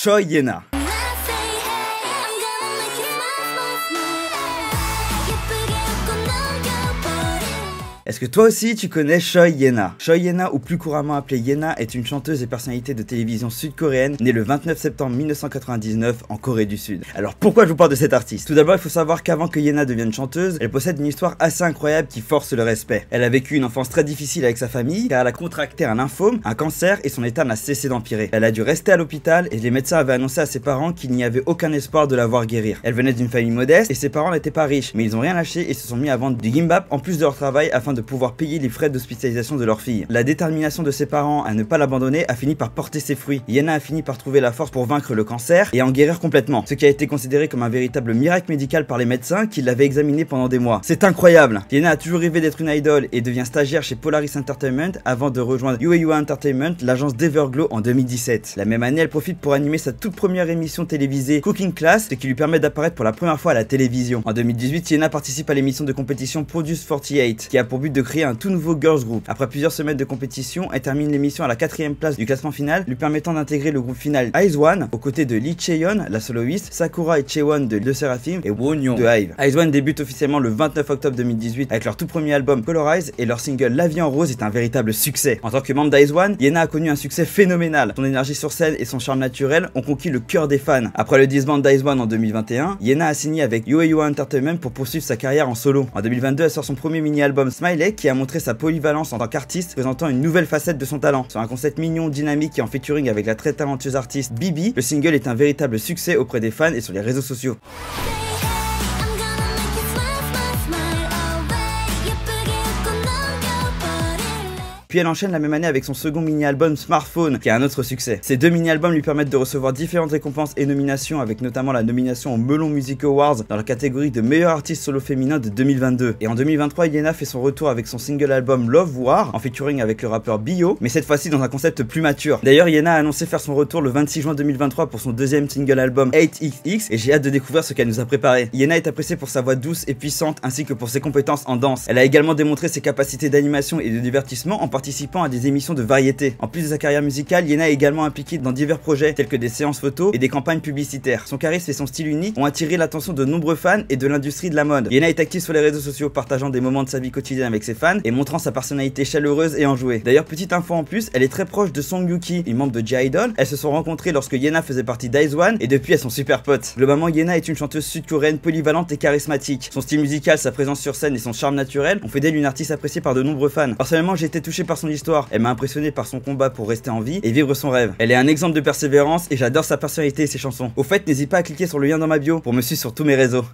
Choi Ye-na. Est-ce que toi aussi tu connais Choi Ye-na? Choi Ye-na, ou plus couramment appelée Ye-na, est une chanteuse et personnalité de télévision sud-coréenne née le 29 septembre 1999 en Corée du Sud. Alors pourquoi je vous parle de cette artiste? Tout d'abord, il faut savoir qu'avant que Ye-na devienne chanteuse, elle possède une histoire assez incroyable qui force le respect. Elle a vécu une enfance très difficile avec sa famille car elle a contracté un lymphome, un cancer, et son état n'a cessé d'empirer. Elle a dû rester à l'hôpital et les médecins avaient annoncé à ses parents qu'il n'y avait aucun espoir de la voir guérir. Elle venait d'une famille modeste et ses parents n'étaient pas riches, mais ils ont rien lâché et se sont mis à vendre du gimbap en plus de leur travail afin de pouvoir payer les frais d'hospitalisation de leur fille. La détermination de ses parents à ne pas l'abandonner a fini par porter ses fruits. Ye-na a fini par trouver la force pour vaincre le cancer et en guérir complètement, ce qui a été considéré comme un véritable miracle médical par les médecins qui l'avaient examiné pendant des mois. C'est incroyable! Ye-na a toujours rêvé d'être une idole et devient stagiaire chez Polaris Entertainment avant de rejoindre UA Entertainment, l'agence d'Everglow, en 2017. La même année, elle profite pour animer sa toute première émission télévisée Cooking Class, ce qui lui permet d'apparaître pour la première fois à la télévision. En 2018, Ye-na participe à l'émission de compétition Produce 48 qui a pour but de créer un tout nouveau girls group. Après plusieurs semaines de compétition, elle termine l'émission à la 4ème place du classement final, lui permettant d'intégrer le groupe final IZ*ONE aux côtés de Lee Chae-yeon, la soloiste, Sakura et Chaewon de LE SSERAFIM et Wonyoung de IVE. IZ*ONE débute officiellement le 29 octobre 2018 avec leur tout premier album Colorize et leur single La vie en rose est un véritable succès. En tant que membre d'IZ*ONE, Ye-na a connu un succès phénoménal. Son énergie sur scène et son charme naturel ont conquis le cœur des fans. Après le disband d'IZ*ONE en 2021, Ye-na a signé avec UA Entertainment pour poursuivre sa carrière en solo. En 2022, elle sort son premier mini-album Smiley qui a montré sa polyvalence en tant qu'artiste, présentant une nouvelle facette de son talent. Sur un concept mignon, dynamique et en featuring avec la très talentueuse artiste Bibi, le single est un véritable succès auprès des fans et sur les réseaux sociaux. Puis elle enchaîne la même année avec son second mini-album Smartphone, qui est un autre succès. Ces deux mini-albums lui permettent de recevoir différentes récompenses et nominations, avec notamment la nomination au Melon Music Awards dans la catégorie de meilleur artiste solo féminin de 2022. Et en 2023, Ye-na fait son retour avec son single album Love War, en featuring avec le rappeur Bio, mais cette fois-ci dans un concept plus mature. D'ailleurs, Ye-na a annoncé faire son retour le 26 juin 2023 pour son deuxième single album 8XX, et j'ai hâte de découvrir ce qu'elle nous a préparé. Ye-na est appréciée pour sa voix douce et puissante, ainsi que pour ses compétences en danse. Elle a également démontré ses capacités d'animation et de divertissement en participant à des émissions de variété. En plus de sa carrière musicale, Ye-na est également impliquée dans divers projets tels que des séances photos et des campagnes publicitaires. Son charisme et son style unique ont attiré l'attention de nombreux fans et de l'industrie de la mode. Ye-na est active sur les réseaux sociaux, partageant des moments de sa vie quotidienne avec ses fans et montrant sa personnalité chaleureuse et enjouée. D'ailleurs, petite info en plus, elle est très proche de Song Yuki, une membre de J-Idol. Elles se sont rencontrées lorsque Ye-na faisait partie d'IZ*ONE et depuis elles sont super potes. Globalement, Ye-na est une chanteuse sud-coréenne polyvalente et charismatique. Son style musical, sa présence sur scène et son charme naturel ont fait d'elle une artiste appréciée par de nombreux fans. Personnellement, j'ai été touché par son histoire. Elle m'a impressionné par son combat pour rester en vie et vivre son rêve. Elle est un exemple de persévérance et j'adore sa personnalité et ses chansons. Au fait, n'hésite pas à cliquer sur le lien dans ma bio pour me suivre sur tous mes réseaux.